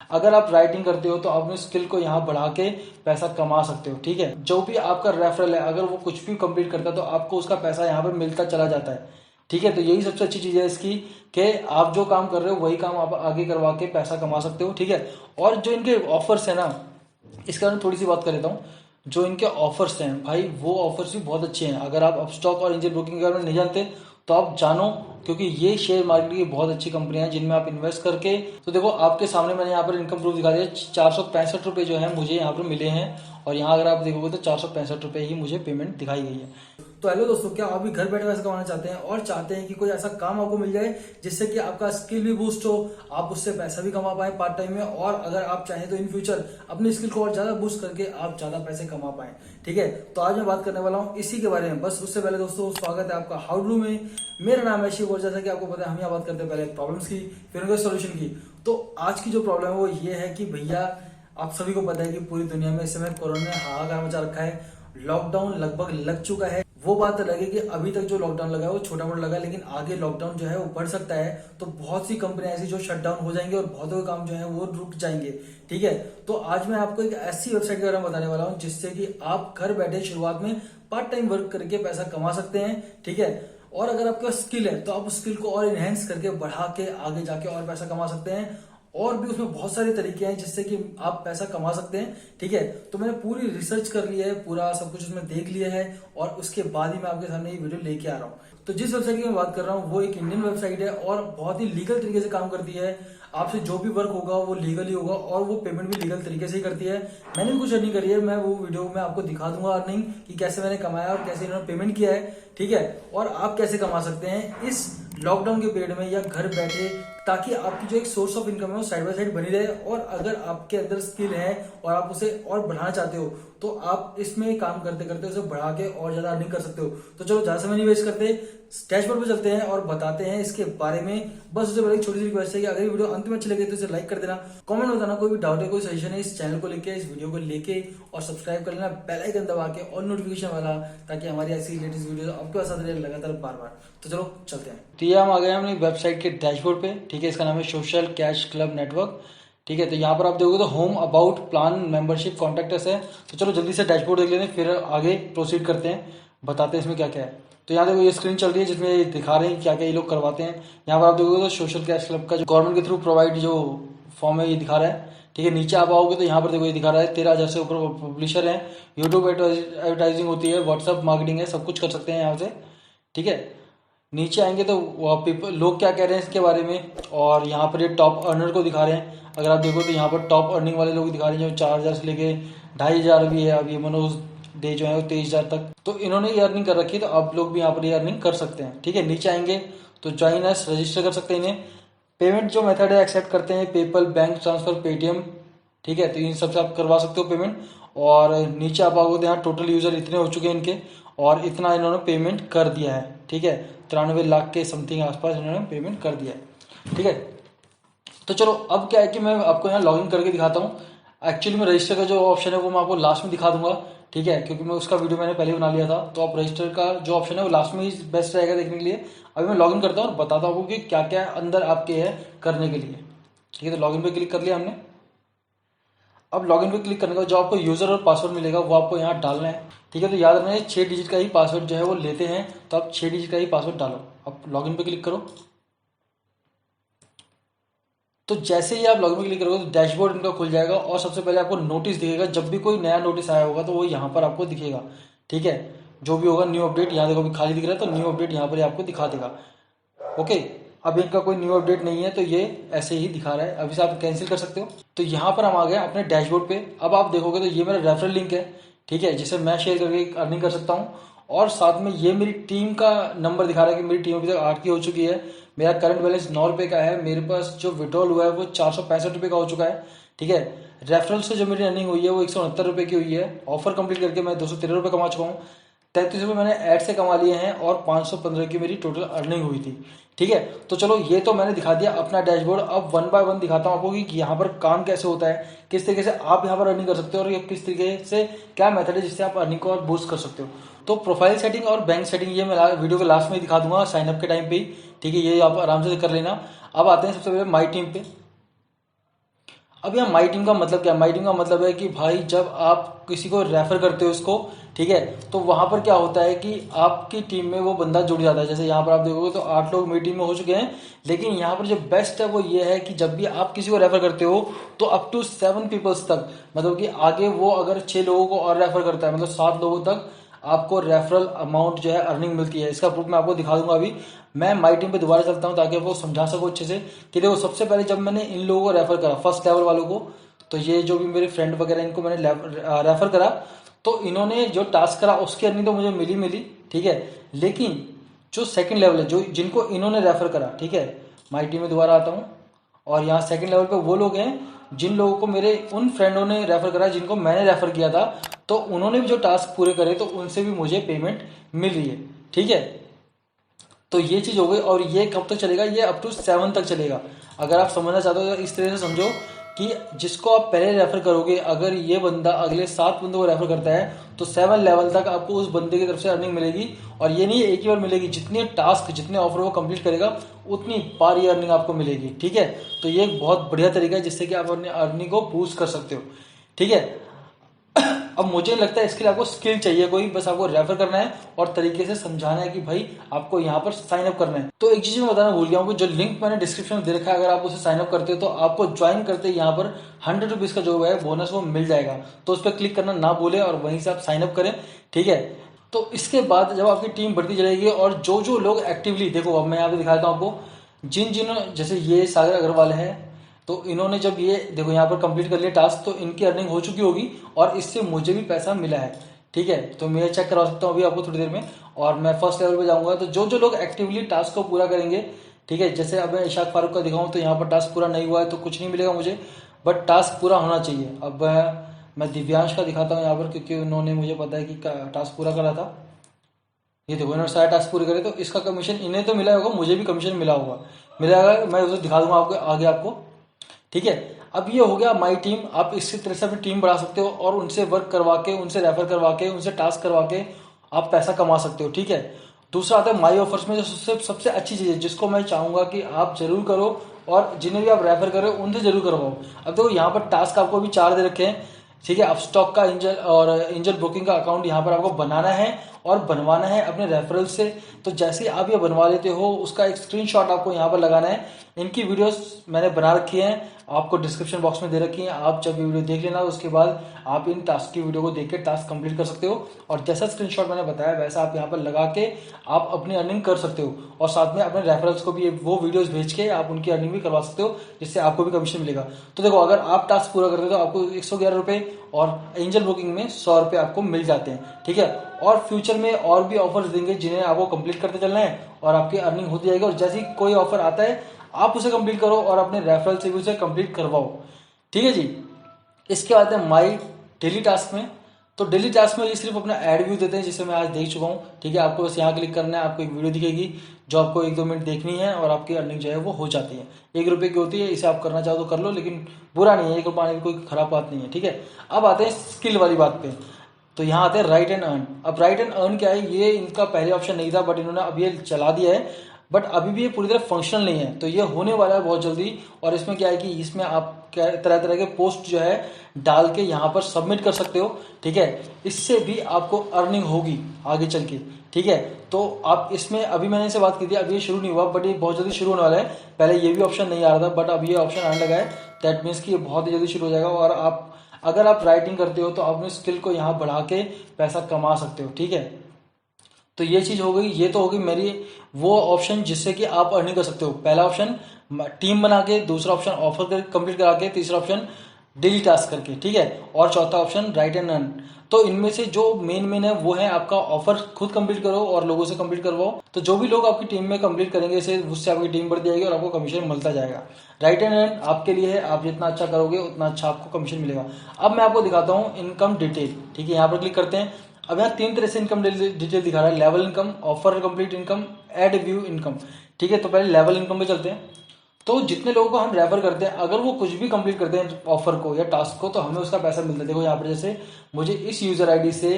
अगर आप राइटिंग करते हो तो आप अपनी स्किल को यहाँ बढ़ा के पैसा कमा सकते हो। ठीक है, जो भी आपका रेफरल है अगर वो कुछ भी कंप्लीट करता है तो आपको उसका पैसा यहाँ पर मिलता चला जाता है। ठीक है, तो यही सबसे अच्छी चीज है इसकी कि आप जो काम कर रहे हो वही काम आप आगे करवा के पैसा कमा सकते हो। ठीक है, और जो इनके ऑफर्स है ना, इसके बारे में थोड़ी सी बात कर लेता हूँ। जो इनके ऑफर्स हैं भाई, वो ऑफर्स भी बहुत अच्छे हैं। अगर आप अपस्टॉक और एंजल ब्रोकिंग के बारे में नहीं जानते तो आप जानो, क्योंकि ये शेयर मार्केट की बहुत अच्छी कंपनियां हैं जिनमें आप इन्वेस्ट करके, तो देखो आपके सामने मैंने यहाँ पर इनकम प्रूफ दिखा दिया। 465 रुपये जो है मुझे यहाँ पर मिले हैं, और यहाँ अगर आप देखोगे तो 465 रुपये ही मुझे पेमेंट दिखाई गई है। तो हेलो दोस्तों, क्या आप भी घर बैठे पैसे कमाना चाहते हैं और चाहते हैं कि कोई ऐसा काम आपको मिल जाए जिससे कि आपका स्किल भी बूस्ट हो, आप उससे पैसा भी कमा पाए पार्ट टाइम में, और अगर आप चाहें तो इन फ्यूचर अपनी स्किल को और ज्यादा बूस्ट करके आप ज्यादा पैसे कमा पाए। ठीक है, तो आज मैं बात करने वाला हूँ इसी के बारे में। बस उससे पहले दोस्तों स्वागत है आपका हाउ डू में। मेरा नाम है शिव, और जैसा कि आपको पता है हम यहाँ बात करते हैं पहले प्रॉब्लम्स की, फिर उनके सोल्यूशन की। तो आज की जो प्रॉब्लम है वो ये है कि भैया आप सभी को पता है कि पूरी दुनिया में इस समय कोरोना ने हाहाकार मचा रखा है। लॉकडाउन लगभग लग चुका है। वो बात अलग है कि अभी तक जो लॉकडाउन लगा है वो छोटा मोटा लगा है, लेकिन आगे लॉकडाउन जो है वो बढ़ सकता है। तो बहुत सी कंपनियां ऐसी जो शट डाउन हो जाएंगे और बहुत से काम जो है वो रुक जाएंगे। ठीक है, तो आज मैं आपको एक ऐसी वेबसाइट के बारे में बताने वाला हूँ जिससे कि आप घर बैठे शुरुआत में पार्ट टाइम वर्क करके पैसा कमा सकते हैं। ठीक है, और अगर आपके पास स्किल है तो आप उस स्किल को और इनहेंस करके बढ़ा के आगे जाके और पैसा कमा सकते हैं। और भी उसमें बहुत सारे तरीके हैं जिससे कि आप पैसा कमा सकते हैं। ठीक है, तो मैंने पूरी रिसर्च कर ली है, पूरा सब कुछ उसमें देख लिया है, और उसके बाद ही मैं आपके सामने ये वीडियो लेके आ रहा हूँ। तो जिस वेबसाइट की मैं बात कर रहा हूँ वो एक इंडियन वेबसाइट है और बहुत ही लीगल तरीके से काम करती है। आपसे जो भी वर्क होगा वो लीगल ही होगा, और वो पेमेंट भी लीगल तरीके से ही करती है। मैंने भी कुछ अर्निंग करी है, मैं वो वीडियो में आपको दिखा दूंगा अर्निंग कि कैसे मैंने कमाया और कैसे इन्होंने पेमेंट किया है। ठीक है, और आप कैसे कमा सकते हैं इस लॉकडाउन के पीरियड में या घर बैठे, ताकि आपकी जो एक सोर्स ऑफ इनकम है वो साइड बाय साइड बनी रहे। और अगर आपके अंदर स्किल है और आप उसे और बढ़ाना चाहते हो तो आप इसमें काम करते करते उसे बढ़ा के और ज्यादा अर्निंग कर सकते हो। तो चलो ज्यादा समय नहीं वेस्ट करते, डैशबोर्ड पे चलते हैं और बताते हैं इसके बारे में। बस उससे पहले एक छोटी सी रिक्वेस्ट है कि अगर ये वीडियो अंत में अच्छी लगे तो इसे लाइक कर देना, कमेंट बताना कोई भी डाउट है, कोई सजेशन है इस चैनल को लेके, इस वीडियो को लेके, और सब्सक्राइब कर लेना बेल आइकन दबा के और नोटिफिकेशन वाला, ताकि हमारी ऐसी लेटेस्ट वीडियो आपके पास आते रहे लगातार बार बार। तो चलो चलते हैं। तो ये हम आ गए अपनी वेबसाइट के डैशबोर्ड पे। ठीक है, इसका नाम है सोशल कैश क्लब नेटवर्क। ठीक है, तो यहाँ पर आप देखोगे तो home, about, plan, membership, contact है। तो चलो जल्दी से डैशबोर्ड देख लेते हैं, फिर आगे प्रोसीड करते हैं, बताते हैं इसमें क्या क्या है। तो यहाँ देखो ये स्क्रीन चल रही है जिसमें ये दिखा रहे हैं क्या क्या ये लोग करवाते हैं। यहाँ पर आप देखोगे तो सोशल कैश क्लब का जो गवर्नमेंट के थ्रू प्रोवाइड जो फॉर्म है ये दिखा रहा है। ठीक है, नीचे आप आओगे तो यहाँ पर देखो ये दिखा रहा है 13,000 से ऊपर पब्लिशर है, यूट्यूब एडवर्टाइजिंग होती है, व्हाट्सअप मार्केटिंग है, सब कुछ कर सकते हैं यहाँ से। ठीक है, नीचे आएंगे तो पीपल लोग क्या कह रहे हैं इसके बारे में, और यहाँ पर ये टॉप अर्नर को दिखा रहे हैं। अगर आप देखो तो यहाँ पर टॉप अर्निंग वाले लोग दिखा रहे हैं जो 4,000 से लेके 2,500 भी है। अभी मनोज डे जो है वो 23,000 तक, तो इन्होंने ये अर्निंग कर रखी है, तो आप लोग भी यहाँ पर ये अर्निंग कर सकते हैं। ठीक है, नीचे आएंगे तो ज्वाइन अस, रजिस्टर कर सकते हैं इन्हें। पेमेंट जो मेथड है एक्सेप्ट करते हैं पेपल, बैंक ट्रांसफर, पेटीएम। ठीक है, तो इन सबसे आप करवा सकते हो पेमेंट। और नीचे आप आओगे तो यहाँ टोटल यूजर इतने हो चुके हैं इनके, और इतना इन्होंने पेमेंट कर दिया है। ठीक है, 93 लाख के समथिंग आसपास इन्होंने पेमेंट कर दिया है। ठीक है, तो चलो अब क्या है कि मैं आपको यहाँ लॉगिन करके दिखाता हूँ। एक्चुअली में रजिस्टर का जो ऑप्शन है वो मैं आपको लास्ट में दिखा दूंगा। ठीक है, क्योंकि मैं उसका वीडियो मैंने पहले बना लिया था, तो आप रजिस्टर का जो ऑप्शन है वो लास्ट में ही बेस्ट रहेगा देखने के लिए। अभी मैं लॉगिन करता हूँ और बताता हूँ कि क्या क्या अंदर आपके है करने के लिए। ठीक है, तो लॉगिन पे क्लिक कर लिया हमने। अब लॉगिन पे क्लिक करने के बाद जो आपको यूजर और पासवर्ड मिलेगा वो आपको यहाँ डालना है। ठीक है, तो याद रखना 6 डिजिट का ही पासवर्ड जो है वो लेते हैं, तो आप 6 डिजिट का ही पासवर्ड डालो। अब लॉगिन पे क्लिक करो। तो जैसे ही आप लॉगिन पे क्लिक करोगे तो डैशबोर्ड इनका खुल जाएगा, और सबसे पहले आपको नोटिस दिखेगा। जब भी कोई नया नोटिस आया होगा तो वो यहाँ पर आपको दिखेगा। ठीक है, जो भी होगा न्यू अपडेट, यहाँ देखो अभी खाली दिख रहा है तो न्यू अपडेट यहाँ पर आपको दिखा देगा। ओके, अब इनका कोई न्यू अपडेट नहीं है तो ये ऐसे ही दिखा रहा है। अभी से आप कैंसिल कर सकते हो। तो यहाँ पर हम आ गए अपने डैशबोर्ड पे। अब आप देखोगे तो ये मेरा रेफरल लिंक है। ठीक है, जिसे मैं शेयर करके अर्निंग कर सकता हूँ, और साथ में ये मेरी टीम का नंबर दिखा रहा है कि मेरी टीम अभी तक 8 की हो चुकी है। मेरा करंट बैलेंस 9 रुपये का है। मेरे पास जो विड्रॉल हुआ है वो 465 रुपये का हो चुका है। ठीक है, रेफरल से जो मेरी अर्निंग हुई है वो 169 रुपये की हुई है। ऑफर कंप्लीट करके मैं 213 रुपये कमा चुका हूँ। 33 रुपये मैंने ऐड से कमा लिए हैं, और 515 की मेरी टोटल अर्निंग हुई थी। ठीक है, तो चलो ये तो मैंने दिखा दिया अपना डैशबोर्ड। अब 1 बाय 1 दिखाता हूँ आपको कि यहाँ पर काम कैसे होता है, किस तरीके से आप यहाँ पर अर्निंग कर सकते हो, और ये किस तरीके से क्या मेथड है जिससे आप अर्निंग को और बूस्ट कर सकते हो। तो प्रोफाइल सेटिंग और बैंक सेटिंग ये मैं वीडियो के लास्ट में दिखा दूंगा साइन अप के टाइम पे ही। ठीक है, ये आप आराम से कर लेना। अब आते हैं सबसे पहले माई टीम पे। अब यहाँ माई टीम का मतलब क्या है? माई टीम का मतलब है कि भाई जब आप किसी को रेफर करते हो उसको, ठीक है, तो वहां पर क्या होता है कि आपकी टीम में वो बंदा जुड़ जाता है। जैसे यहाँ पर आप देखोगे तो 8 लोग मेरी टीम में हो चुके हैं, लेकिन यहाँ पर जो बेस्ट है वो ये है कि जब भी आप किसी को रेफर करते हो तो अप टू 7 पीपल्स तक, मतलब कि आगे वो अगर 6 लोगों को और रेफर करता है, मतलब 7 लोगों तक आपको रेफरल अमाउंट जो है अर्निंग मिलती है। इसका प्रूफ मैं आपको दिखा दूंगा। अभी मैं माई टीम पे दोबारा चलता हूँ ताकि आपको समझा सकूँ अच्छे से कि देखो, सबसे पहले जब मैंने इन लोगों को रेफर करा, फर्स्ट लेवल वालों को, तो ये जो भी मेरे फ्रेंड वगैरह इनको मैंने रेफर करा, तो इन्होंने जो टास्क करा उसकी अर्निंग तो मुझे मिली, ठीक है। लेकिन जो सेकंड लेवल है, जो जिनको इन्होंने रेफर करा, ठीक है, माई टीम में दोबारा आता हूँ, और यहाँ सेकंड लेवल पे वो लोग हैं जिन लोगों को मेरे उन फ्रेंडों ने रेफर करा जिनको मैंने रेफर किया था, तो उन्होंने भी जो टास्क पूरे करे तो उनसे भी मुझे पेमेंट मिल रही है, ठीक है। तो ये चीज हो गई, और ये कब तक चलेगा? ये अप टू 7 तक चलेगा। अगर आप समझना चाहते हो तो इस तरह से समझो कि जिसको आप पहले रेफर करोगे, अगर ये बंदा अगले 7 बंदों को रेफर करता है तो 7 लेवल तक आपको उस बंदे की तरफ से अर्निंग मिलेगी। और ये नहीं एक ही बार मिलेगी, जितने टास्क जितने ऑफर वो कंप्लीट करेगा उतनी बार ये अर्निंग आपको मिलेगी, ठीक है। तो ये एक बहुत बढ़िया तरीका है जिससे कि आप अपनी अर्निंग को बूस्ट कर सकते हो, ठीक है। अब मुझे लगता है इसके लिए आपको स्किल चाहिए कोई, बस आपको रेफर करना है और तरीके से समझाना है कि भाई आपको यहाँ पर साइन अप करना है। तो एक चीज मैं बताना भूल गया हूँ कि जो लिंक मैंने डिस्क्रिप्शन में दे रखा है, अगर आप उसे साइन अप करते हो तो आपको ज्वाइन करते यहाँ पर 100 रुपीज का जो है बोनस वो मिल जाएगा। तो उस पर क्लिक करना ना भूलें और वहीं से आप साइन अप करें, ठीक है। तो इसके बाद जब आपकी टीम बढ़ती चलेगी और जो जो लोग एक्टिवली, देखो अब मैं यहाँ पे दिखाता हूँ आपको, जिन जिन जैसे ये सागर अग्रवाल है, तो इन्होंने जब ये देखो यहाँ पर कंप्लीट कर लिया टास्क तो इनकी अर्निंग हो चुकी होगी और इससे मुझे भी पैसा मिला है, ठीक है। तो मैं चेक करवा सकता हूँ अभी आपको थोड़ी देर में, और मैं फर्स्ट लेवल पे जाऊंगा। तो जो जो लोग एक्टिवली टास्क को पूरा करेंगे, ठीक है, जैसे अब मैं इशाक फारूक का दिखाऊं तो यहाँ पर टास्क पूरा नहीं हुआ है तो कुछ नहीं मिलेगा मुझे, बट टास्क पूरा होना चाहिए। अब मैं दिव्यांश का दिखाता हूँ यहाँ पर, क्योंकि उन्होंने मुझे पता है कि टास्क पूरा करा था। ये देखो इन्होंने सारे टास्क पूरे करे तो इसका कमीशन इन्हें तो मिला होगा, मुझे भी कमीशन मिला होगा, मिलेगा। मैं उसे दिखा दूंगा आपको आगे आपको, ठीक है। अब ये हो गया माई टीम। आप इसी तरह से अपनी टीम बढ़ा सकते हो और उनसे वर्क करवा के, उनसे रेफर करवा के, उनसे टास्क करवा के आप पैसा कमा सकते हो, ठीक है। दूसरा आता है माई ऑफर्स में, जो सबसे सबसे अच्छी चीज है जिसको मैं चाहूंगा कि आप जरूर करो और जिन्हें भी आप रेफर करो उनसे जरूर करवाओ। अब देखो यहाँ पर टास्क आपको अभी 4 दे रखे हैं, ठीक है। अब स्टॉक का एंजल और एंजल ब्रोकिंग का अकाउंट यहाँ पर आपको बनाना है और बनवाना है अपने रेफरल से। तो जैसे ही आप ये बनवा लेते हो उसका एक स्क्रीनशॉट आपको यहाँ पर लगाना है। इनकी वीडियोस मैंने बना रखी हैं, आपको डिस्क्रिप्शन बॉक्स में दे रखी है। आप जब ये वीडियो देख लेना उसके बाद आप इन टास्क की वीडियो को देख के टास्क कंप्लीट कर सकते हो, और जैसा स्क्रीनशॉट मैंने बताया वैसा आप यहाँ पर लगा के आप अपनी अर्निंग कर सकते हो। और साथ में अपने रेफरल्स को भी वो वीडियोस भेज के आप उनकी अर्निंग भी करवा सकते हो, जिससे आपको भी कमीशन मिलेगा। तो देखो अगर आप टास्क पूरा करते हो तो आपको 111 रुपए और एंजल बुकिंग में 100 रुपए आपको मिल जाते हैं, ठीक है। और फ्यूचर में और भी ऑफर्स देंगे जिन्हें आपको कंप्लीट करते चलना है और आपकी अर्निंग होती जाएगी। और जैसे ही कोई ऑफर आता है आप उसे कंप्लीट करो और अपने रेफरल से भी उसे कंप्लीट करवाओ, ठीक है जी। इसके बाद है माई डेली टास्क में। तो डेली टास्क में ये सिर्फ अपना एड व्यू देते हैं जिसे मैं आज देख चुका हूँ, ठीक है। आपको बस यहाँ क्लिक करना है, आपको एक वीडियो दिखेगी जो आपको 1-2 मिनट देखनी है और आपकी अर्निंग जो है वो हो जाती है। 1 रुपए की होती है, इसे आप करना चाहो तो कर लो, लेकिन बुरा नहीं है, 1 रुपये आने की कोई खराब बात नहीं है, ठीक है। अब आते हैं स्किल वाली बात पे। तो यहाँ आते हैं राइट एंड अर्न। अब राइट एंड अर्न क्या है? ये इनका पहले ऑप्शन नहीं था बट इन्होंने अब ये चला दिया है, बट अभी भी ये पूरी तरह फंक्शनल नहीं है। तो ये होने वाला है बहुत जल्दी। और इसमें क्या है कि इसमें आप तरह तरह के पोस्ट जो है डाल के यहाँ पर सबमिट कर सकते हो, ठीक है। इससे भी आपको अर्निंग होगी आगे चल के, ठीक है। तो आप इसमें, अभी मैंने इसे बात की थी, अभी ये शुरू नहीं हुआ बट ये बहुत जल्दी शुरू होने वाला है। पहले ये भी ऑप्शन नहीं आ रहा था बट अब ये ऑप्शन आने लगा है। दैट मीन्स कि ये बहुत ही जल्दी शुरू हो जाएगा। और आप अगर आप राइटिंग करते हो तो अपने स्किल को यहाँ बढ़ा के पैसा कमा सकते हो, ठीक है। तो ये चीज हो गई, ये तो होगी मेरी वो ऑप्शन जिससे कि आप अर्निंग कर सकते हो। पहला ऑप्शन टीम बना के, दूसरा ऑप्शन ऑफर कंप्लीट करा के, तीसरा ऑप्शन डेली टास्क करके, ठीक है। और चौथा ऑप्शन राइट एंड अर्न। तो इनमें से जो मेन है वो है आपका ऑफर खुद कंप्लीट करो और लोगों से कंप्लीट करवाओ। तो जो भी लोग आपकी टीम में कंप्लीट करेंगे इसे, उससे आपकी टीम बढ़ जाएगी और आपको कमीशन मिलता जाएगा। राइट एंड अर्न आपके लिए है, आप जितना अच्छा करोगे उतना अच्छा आपको कमीशन मिलेगा। अब मैं आपको दिखाता हूँ इनकम डिटेल, ठीक है। यहाँ पर क्लिक करते हैं। अब यहाँ 3 तरह से इनकम डिटेल दिखा रहा है: level income, offer complete income, add view income, ठीक है। तो पहले लेवल इनकम पे चलते हैं। तो जितने लोगों को हम रेफर करते हैं अगर वो कुछ भी कंप्लीट करते हैं ऑफर को या टास्क को तो हमें उसका पैसा मिलता है। देखो यहाँ पर जैसे मुझे इस यूजर आईडी से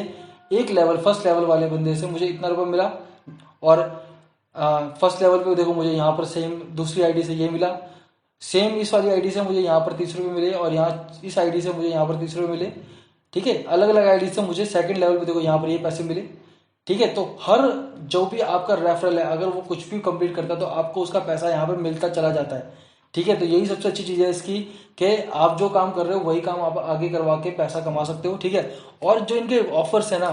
एक लेवल, फर्स्ट लेवल वाले बंदे से मुझे इतना रुपया मिला, और फर्स्ट लेवल पे देखो मुझे यहाँ पर सेम दूसरी आईडी से ये मिला, सेम इस वाली आईडी से मुझे यहाँ पर 30 रुपये मिले और यहाँ इस आईडी से मुझे यहाँ पर 30 रुपये मिले। ठीक है, अलग अलग आईडी से मुझे सेकंड लेवल पे देखो यहाँ पर ये पैसे मिले। ठीक है, तो हर जो भी आपका रेफरल है अगर वो कुछ भी कंप्लीट करता है तो आपको उसका पैसा यहाँ पर मिलता चला जाता है। ठीक है, तो यही सबसे अच्छी चीज़ है इसकी कि आप जो काम कर रहे हो वही काम आप आगे करवा के पैसा कमा सकते हो। ठीक है, और जो इनके ऑफर्स है ना,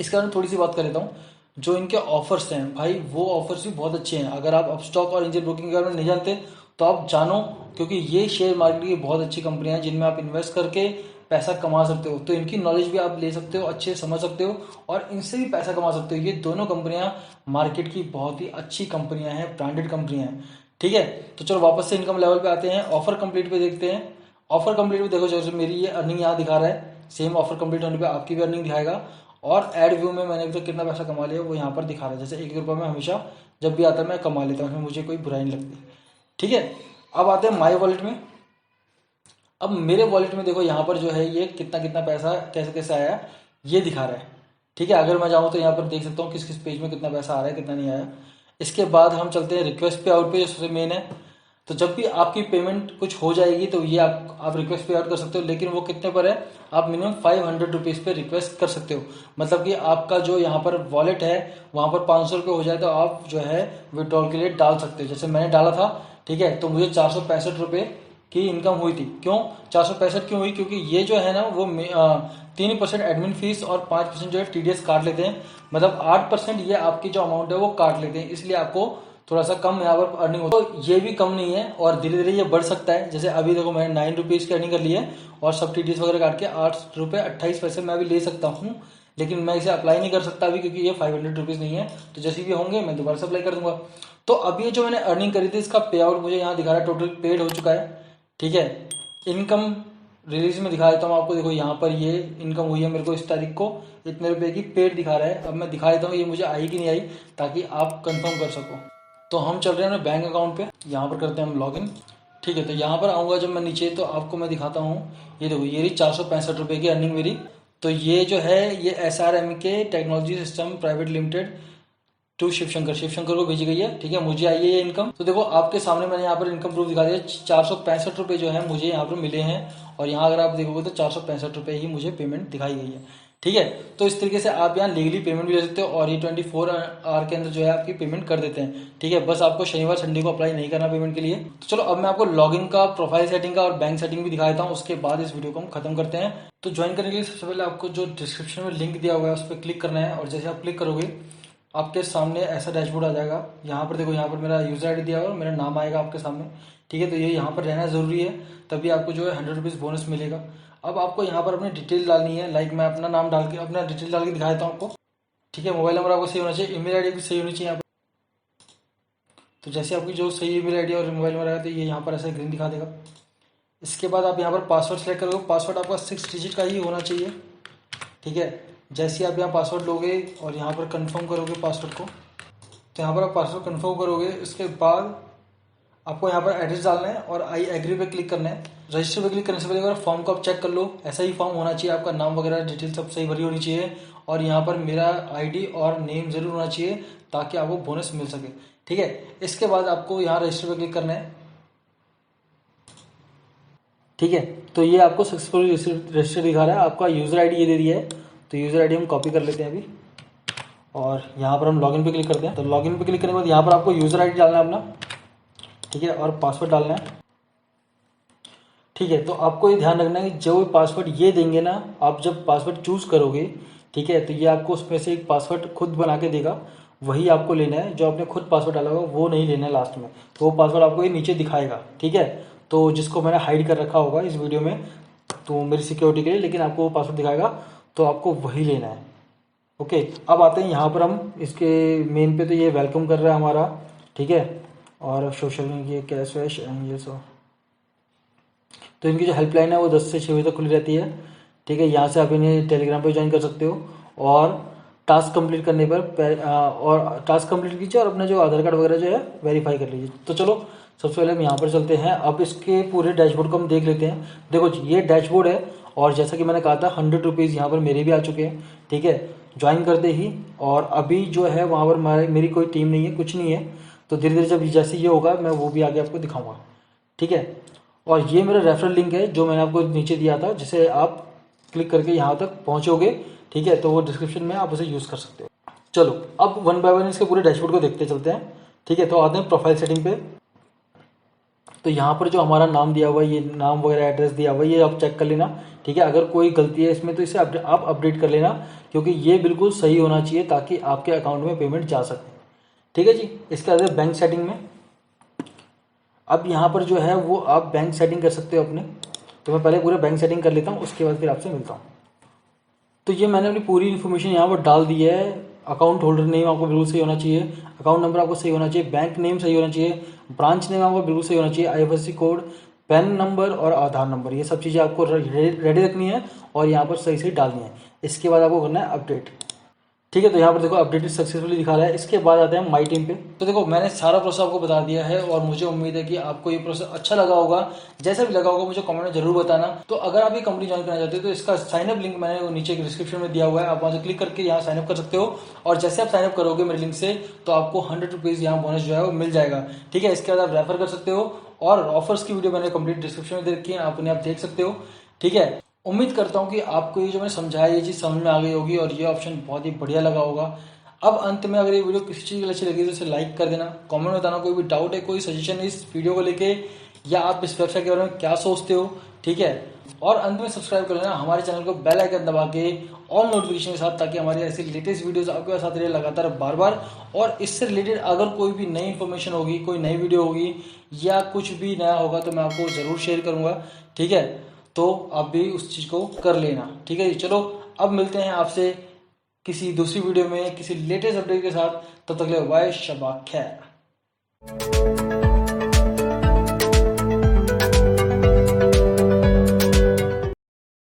इसके बारे में थोड़ी सी बात कर लेता हूँ। जो इनके ऑफर्स हैं भाई, वो ऑफर्स भी बहुत अच्छे हैं। अगर आप अपस्टॉक और एंजल ब्रोकिंग के बारे में नहीं जानते तो आप जानो, क्योंकि ये शेयर मार्केट की बहुत अच्छी कंपनियां हैं जिनमें आप इन्वेस्ट करके पैसा कमा सकते हो। तो इनकी नॉलेज भी आप ले सकते हो, अच्छे से समझ सकते हो और इनसे भी पैसा कमा सकते हो। ये दोनों कंपनियां मार्केट की बहुत ही अच्छी कंपनियां हैं, ब्रांडेड कंपनियां हैं। ठीक है, तो चलो वापस से इनकम लेवल पे आते हैं, ऑफर कंप्लीट पे देखते हैं। ऑफर कंप्लीट पे देखो, जैसे मेरी ये अर्निंग यहाँ दिखा रहा है, सेम ऑफर कंप्लीट होने पे आपकी भी अर्निंग दिखाएगा। और एड व्यू में मैंने अभी तक कितना पैसा कमा लिया वो यहाँ पर दिखा रहा है। जैसे 1 रुपये में हमेशा जब भी आता है मैं कमा लेता हूँ, उसमें मुझे कोई बुराई नहीं लगती। ठीक है, अब आते हैं माई वॉलेट में। अब मेरे वॉलेट में देखो यहाँ पर जो है ये कितना कितना पैसा कैसे कैसे आया ये दिखा रहा है। ठीक है, अगर मैं जाऊँ तो यहाँ पर देख सकता हूँ किस किस पेज में कितना पैसा आ रहा है कितना नहीं आया। इसके बाद हम चलते हैं रिक्वेस्ट पे आउट पे, जो सबसे मेन है। तो जब भी आपकी पेमेंट कुछ हो जाएगी तो ये आप रिक्वेस्ट पे आउट कर सकते हो, लेकिन वो कितने पर है, आप मिनिमम 500 रुपीज़ पे रिक्वेस्ट कर सकते हो। मतलब कि आपका जो यहाँ पर वॉलेट है वहाँ पर 500 रुपये हो जाए तो आप जो है विड्रॉल के लिए डाल सकते हो। जैसे मैंने डाला था, ठीक है, तो मुझे 465 रुपये की इनकम हुई थी। क्यों 465 क्यों हुई, क्योंकि ये जो है ना वो 3% एडमिन फीस और 5% जो है टीडीएस काट लेते हैं। मतलब 8% ये आपकी जो अमाउंट है वो काट लेते हैं, इसलिए आपको थोड़ा सा कम यहाँ पर अर्निंग होती है। तो ये भी कम नहीं है और धीरे धीरे ये बढ़ सकता है। जैसे अभी देखो मैंने 9 रुपीज़ की अर्निंग कर ली है और सब टीडीएस वगैरह काट के 8 रुपये 28 पैसे मैं अभी ले सकता हूँ, लेकिन मैं इसे अप्लाई नहीं कर सकता अभी क्योंकि ये 500 रुपीज़ नहीं है। तो जैसे भी होंगे मैं दोबारा से अप्लाई कर दूंगा। तो अभी ये जो मैंने अर्निंग करी थी इसका पे आउट मुझे यहाँ दिखा रहा है, टोटल पेड हो चुका है। ठीक है, इनकम रिलीज में दिखा देता हूँ आपको। देखो यहाँ पर ये इनकम हुई है मेरे को इस तारीख को, इतने रुपए की पेड दिखा रहा है। अब मैं दिखा देता हूँ ये मुझे आई कि नहीं आई, ताकि आप कंफर्म कर सको। तो हम चल रहे हैं अपने बैंक अकाउंट पे, यहाँ पर करते हैं हम लॉगिन। ठीक है, तो यहाँ पर आऊँगा जब मैं नीचे तो आपको मैं दिखाता हूँ। ये देखो ये रही 465 रुपये की अर्निंग मेरी। तो ये जो है ये SRMK technology system private limited to Shivshankar को भेजी गई है। ठीक है, मुझे आई है ये इनकम। तो देखो आपके सामने मैंने यहाँ पर इनकम प्रूफ दिखा दिया। 465 रुपये जो है मुझे यहाँ पर मिले हैं और यहाँ अगर आप देखोगे तो 465 रुपये ही मुझे पेमेंट दिखाई गई है। ठीक है, तो इस तरीके से आप यहाँ लीगली पेमेंट भी ले सकते हो और ये 24 आवर के अंदर जो है आपकी पेमेंट कर देते हैं। ठीक है, बस आपको शनिवार संडे को अप्लाई नहीं करना पेमेंट के लिए। तो चलो अब मैं आपको लॉगिन का, प्रोफाइल सेटिंग का और बैंक सेटिंग भी दिखा देता हूँ, उसके बाद इस वीडियो को हम खत्म करते हैं। तो ज्वाइन करने के लिए सबसे पहले आपको जो डिस्क्रिप्शन में लिंक दिया हुआ है उस पर क्लिक करना है और जैसे आप क्लिक करोगे आपके सामने ऐसा डैशबोर्ड आ जाएगा। यहाँ पर देखो यहाँ पर मेरा यूजर आईडी दिया हुआ है और मेरा नाम आएगा आपके सामने। ठीक है, तो ये यहाँ पर रहना जरूरी है, तभी आपको जो है 100 रुपीज़ बोनस मिलेगा। अब आपको यहाँ पर अपनी डिटेल डालनी है। लाइक मैं अपना नाम डाल के अपना डिटेल डाल के दिखा देता हूँ आपको। ठीक है, मोबाइल नंबर आपको सही होना चाहिए, ईमेल आईडी भी सही होनी चाहिए यहाँ पर। तो जैसे आपकी जो सही ईमेल आईडी और मोबाइल नंबर आएगा तो ये यहाँ पर ऐसा ग्रीन दिखा देगा। इसके बाद आप यहाँ पर पासवर्ड सेलेक्ट करोगे, पासवर्ड आपका 6 डिजिट का ही होना चाहिए। ठीक है, जैसे आप यहाँ पासवर्ड लोगे और यहाँ पर कंफर्म करोगे पासवर्ड को, तो यहाँ पर आप पासवर्ड कंफर्म करोगे। इसके बाद आपको यहाँ पर एड्रेस डालना है और आई एग्री पे क्लिक करना है। रजिस्टर पे क्लिक करने से पहले अगर फॉर्म को आप चेक कर लो, ऐसा ही फॉर्म होना चाहिए, आपका नाम वगैरह डिटेल सब सही भरी होनी चाहिए और यहाँ पर मेरा आईडी और नेम जरूर होना चाहिए ताकि आपको बोनस मिल सके। ठीक है, इसके बाद आपको यहाँ रजिस्टर पे क्लिक करना है। ठीक है, तो ये आपको सक्सेसफुल रजिस्टर दिखा रहा है। आपका यूजर आईडी ये दे दिया है, तो यूजर आईडी हम कॉपी कर लेते हैं अभी और यहाँ पर हम लॉगिन पे क्लिक करते हैं। तो लॉगिन पे क्लिक करने के बाद यहाँ पर आपको यूजर आईडी डालना है अपना। ठीक है, और पासवर्ड डालना है। ठीक है, तो आपको ये ध्यान रखना है कि जो पासवर्ड ये देंगे ना, आप जब पासवर्ड चूज करोगे, ठीक है, तो ये आपको उसमें से एक पासवर्ड खुद बना के देगा, वही आपको लेना है। जो आपने खुद पासवर्ड डाला होगा वो नहीं लेना है लास्ट में, तो वो पासवर्ड आपको ये नीचे दिखाएगा। ठीक है, तो जिसको मैंने हाइड कर रखा होगा इस वीडियो में तो मेरी सिक्योरिटी के लिए, लेकिन आपको वो पासवर्ड दिखाएगा तो आपको वही लेना है। ओके, अब आते हैं यहाँ पर हम इसके मेन पे। तो ये वेलकम कर रहा है हमारा। ठीक है, और social media cash Vaish and ये सब। तो इनकी जो हेल्पलाइन है वो 10 से 6 बजे तक खुली रहती है। ठीक है, यहाँ से आप इन्हें टेलीग्राम पे ज्वाइन कर सकते हो और टास्क कंप्लीट करने पर और टास्क कंप्लीट कीजिए और अपना जो आधार कार्ड वगैरह जो है वेरीफाई कर लीजिए। तो चलो सबसे पहले हम यहाँ पर चलते हैं। अब इसके पूरे डैशबोर्ड को हम देख लेते हैं। देखो ये डैशबोर्ड है और जैसा कि मैंने कहा था 100 रुपीज़ यहाँ पर मेरे भी आ चुके हैं। ठीक है, ज्वाइन करते ही, और अभी जो है वहाँ पर मेरी कोई टीम नहीं है, कुछ नहीं है। तो धीरे धीरे जब जैसे ये होगा मैं वो भी आगे आपको दिखाऊंगा। ठीक है। और ये मेरा रेफरल लिंक है जो मैंने आपको नीचे दिया था, जिसे आप क्लिक करके यहाँ तक पहुँचोगे, ठीक है। तो वो डिस्क्रिप्शन में आप उसे यूज़ कर सकते हो। चलो अब वन बाय वन इसके पूरे डैशबोर्ड को देखते चलते हैं, ठीक है। तो आते हैं प्रोफाइल सेटिंग पे। तो यहाँ पर जो हमारा नाम दिया हुआ है, ये नाम वगैरह एड्रेस दिया हुआ है, ये आप चेक कर लेना, ठीक है। अगर कोई गलती है इसमें तो इसे आप अपडेट कर लेना, क्योंकि ये बिल्कुल सही होना चाहिए ताकि आपके अकाउंट में पेमेंट जा सके, ठीक है जी। इसके बाद बैंक सेटिंग में, अब यहाँ पर जो है वो आप बैंक सेटिंग कर सकते हो अपने। तो मैं पहले पूरे बैंक सेटिंग कर लेता हूँ, उसके बाद फिर आपसे मिलता हूँ। तो ये मैंने अपनी पूरी इन्फॉर्मेशन यहाँ पर डाल दी है। अकाउंट होल्डर नेम आपको बिल्कुल सही होना चाहिए, अकाउंट नंबर आपको सही होना चाहिए, बैंक नेम सही होना चाहिए, ब्रांच नेम आपको बिल्कुल सही होना चाहिए, आईएफएससी कोड, पैन नंबर और आधार नंबर, ये सब चीज़ें आपको रेडी रखनी है और यहाँ पर सही सही डालनी है। इसके बाद आपको करना है अपडेट, ठीक है। तो यहाँ पर देखो अपडेटेड सक्सेसफुली दिखा रहा है। इसके बाद आते हैं माई टीम पे। तो देखो मैंने सारा प्रोसेस आपको बता दिया है और मुझे उम्मीद है कि आपको ये प्रोसेस अच्छा लगा होगा। जैसा भी लगा होगा मुझे कमेंट में जरूर बताना। तो अगर आप ये कंपनी ज्वाइन करना चाहते हो तो इसका साइनअप लिंक मैंने नीचे डिस्क्रिप्शन में दिया हुआ है, आप वहाँ से क्लिक करके यहाँ साइनअप कर सकते हो। और जैसे आप साइनअप करोगे मेरे लिंक से तो आपको 100 रुपीज़ यहाँ बोनस जो है वो मिल जाएगा, ठीक है। इसके बाद आप रेफर कर सकते हो और ऑफर्स की वीडियो मैंने कंप्लीट डिस्क्रिप्शन में दे रखी है, आप उन्हें आप देख सकते हो, ठीक है। उम्मीद करता हूँ कि आपको ये जो मैंने समझाया ये चीज़ समझ में आ गई होगी और ये ऑप्शन बहुत ही बढ़िया लगा होगा। अब अंत में अगर ये वीडियो किसी चीज़ के लिए अच्छी लगी तो इसे लाइक कर देना, कमेंट में बताना कोई भी डाउट है, कोई सजेशन है इस वीडियो को लेके, या आप इस वेबसाइट के बारे में क्या सोचते हो, ठीक है। और अंत में सब्सक्राइब कर लेना हमारे चैनल को बेल आइकन दबा के ऑल नोटिफिकेशन के साथ, ताकि हमारी ऐसी लेटेस्ट वीडियोस आपके पास आती रहे लगातार बार बार। और इससे रिलेटेड अगर कोई भी नई इन्फॉर्मेशन होगी, कोई नई वीडियो होगी या कुछ भी नया होगा तो मैं आपको ज़रूर शेयर करूँगा, ठीक है। तो आप भी उस चीज़ को कर लेना, ठीक है जी। चलो अब मिलते हैं आपसे किसी दूसरी वीडियो में किसी लेटेस्ट अपडेट के साथ। तब तक के लिए बाय, शबा खैर।